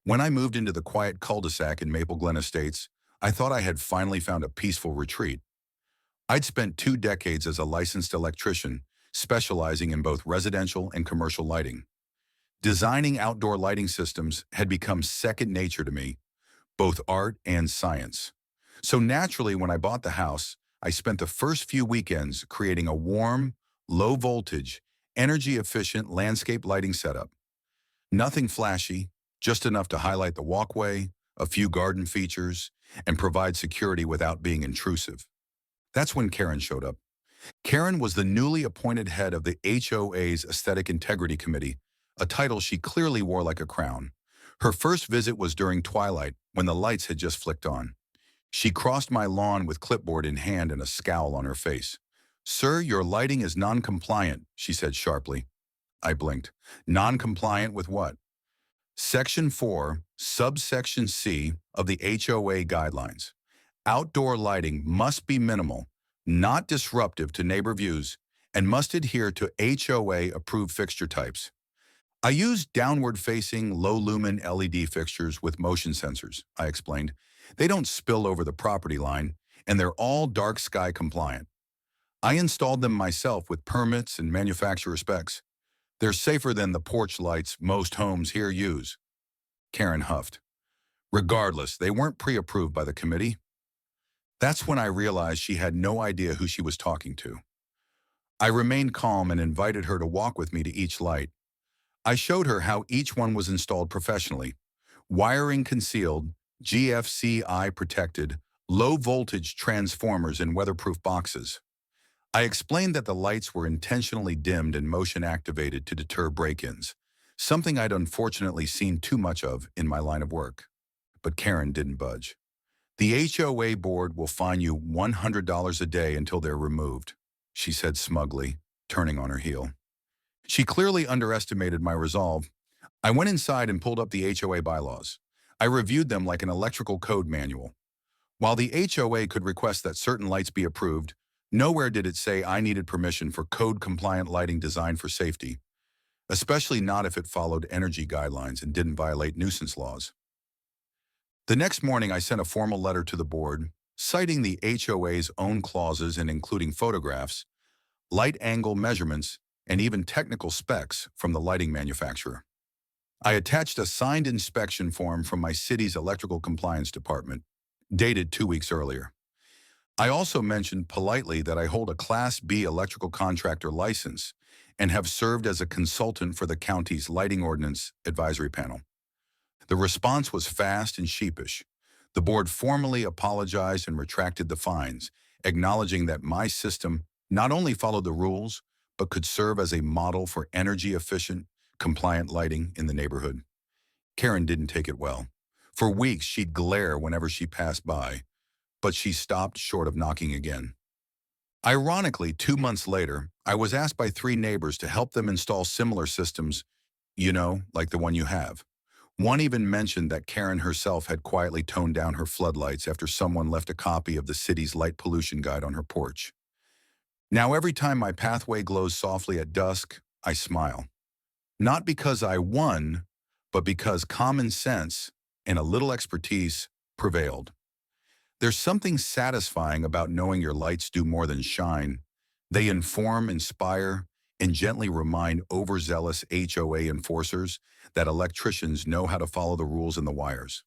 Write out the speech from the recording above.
When I moved into the quiet cul-de-sac in Maple Glen Estates, I thought I had finally found a peaceful retreat. I'd spent 2 decades as a licensed electrician, specializing in both residential and commercial lighting. Designing outdoor lighting systems had become second nature to me, both art and science. So naturally, when I bought the house, I spent the first few weekends creating a warm, low-voltage, energy-efficient landscape lighting setup. Nothing flashy, just enough to highlight the walkway, a few garden features, and provide security without being intrusive. That's when Karen showed up. Karen was the newly appointed head of the HOA's Aesthetic Integrity Committee, a title she clearly wore like a crown. Her first visit was during twilight, when the lights had just flicked on. She crossed my lawn with clipboard in hand and a scowl on her face. "Sir, your lighting is non-compliant," she said sharply. I blinked. Non-compliant with what? Section 4, subsection C of the HOA guidelines. Outdoor lighting must be minimal, not disruptive to neighbor views, and must adhere to HOA-approved fixture types. I use downward-facing, low-lumen LED fixtures with motion sensors, I explained. They don't spill over the property line, and they're all dark sky compliant. I installed them myself with permits and manufacturer specs. They're safer than the porch lights most homes here use. Karen huffed. Regardless, they weren't pre-approved by the committee. That's when I realized she had no idea who she was talking to. I remained calm and invited her to walk with me to each light. I showed her how each one was installed professionally. Wiring concealed, GFCI protected, low-voltage transformers in weatherproof boxes. I explained that the lights were intentionally dimmed and motion-activated to deter break-ins, something I'd unfortunately seen too much of in my line of work. But Karen didn't budge. "The HOA board will fine you $100 a day until they're removed," she said smugly, turning on her heel. She clearly underestimated my resolve. I went inside and pulled up the HOA bylaws. I reviewed them like an electrical code manual. While the HOA could request that certain lights be approved, nowhere did it say I needed permission for code-compliant lighting designed for safety, especially not if it followed energy guidelines and didn't violate nuisance laws. The next morning, I sent a formal letter to the board, citing the HOA's own clauses and including photographs, light angle measurements, and even technical specs from the lighting manufacturer. I attached a signed inspection form from my city's electrical compliance department, dated 2 weeks earlier. I also mentioned politely that I hold a Class B electrical contractor license and have served as a consultant for the county's lighting ordinance advisory panel. The response was fast and sheepish. The board formally apologized and retracted the fines, acknowledging that my system not only followed the rules, but could serve as a model for energy-efficient, compliant lighting in the neighborhood. Karen didn't take it well. For weeks, she'd glare whenever she passed by, but she stopped short of knocking again. Ironically, 2 months later, I was asked by 3 neighbors to help them install similar systems, like the one you have. One even mentioned that Karen herself had quietly toned down her floodlights after someone left a copy of the city's light pollution guide on her porch. Now every time my pathway glows softly at dusk, I smile. Not because I won, but because common sense and a little expertise prevailed. There's something satisfying about knowing your lights do more than shine. They inform, inspire, and gently remind overzealous HOA enforcers that electricians know how to follow the rules and the wires.